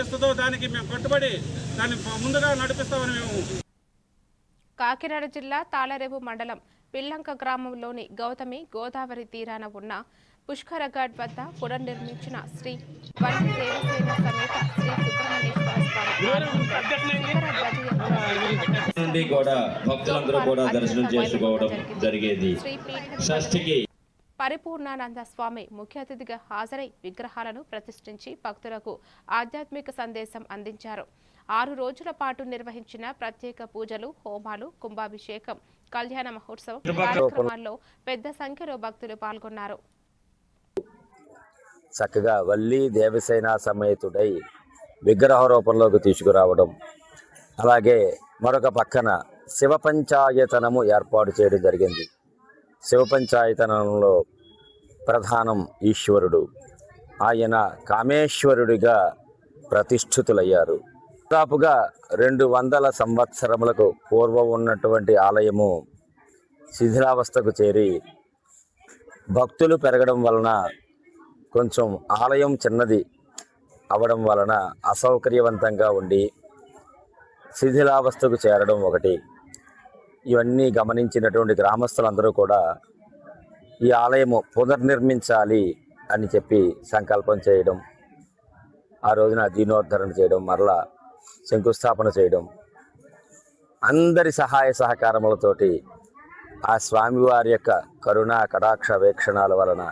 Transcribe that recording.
ఇస్తుందో దానికి మేము కట్టుబడి దాన్ని ముందుగా నడిపిస్తామని మేము. కాకినాడ జిల్లా తాళరేవు మండలం పిల్లంక గ్రామంలోని గౌతమి గోదావరి తీరాన ఉన్న పుష్కరఘాట్ వద్ద పునర్నిర్మించిన శ్రీ వల్లి దేవసేన సమేత శ్రీ సుబ్రహ్మణ్యేశ్వర స్వామి పరిపూర్ణానంద స్వామి ముఖ్య అతిథిగా హాజరై విగ్రహాలను ప్రతిష్ఠించి భక్తులకు ఆధ్యాత్మిక సందేశం అందించారు. 6 రోజుల పాటు నిర్వహించిన ప్రత్యేక పూజలు, హోమాలు, కుంభాభిషేకం, కళ్యాణ మహోత్సవం కార్యక్రమాల్లో పెద్ద సంఖ్యలో భక్తులు పాల్గొన్నారు. చక్కగా వల్లి దేవసేన సమేతుడై విగ్రహ రూపంలోకి తీసుకురావడం, అలాగే మరొక పక్కన శివ పంచాయతనము ఏర్పాటు చేయడం జరిగింది. శివ పంచాయతనంలో ప్రధానం ఈశ్వరుడు, ఆయన కామేశ్వరుడిగా ప్రతిష్ఠితులయ్యారు. దాదాపుగా 200 సంవత్సరములకు పూర్వం ఉన్నటువంటి ఆలయము శిథిలావస్థకు చేరి భక్తులు పెరగడం వలన కొంచెం ఆలయం చిన్నది అవడం వలన అసౌకర్యవంతంగా ఉండి శిథిలావస్థకు చేరడం ఒకటి. ఇవన్నీ గమనించినటువంటి గ్రామస్తులందరూ కూడా ఈ ఆలయము పునర్నిర్మించాలి అని చెప్పి సంకల్పం చేయడం, ఆ రోజున దీనోద్ధరణ చేయడం, మరలా శంకుస్థాపన చేయడం, అందరి సహాయ సహకారములతోటి ఆ స్వామివారి యొక్క కరుణా కటాక్ష వీక్షణాల వలన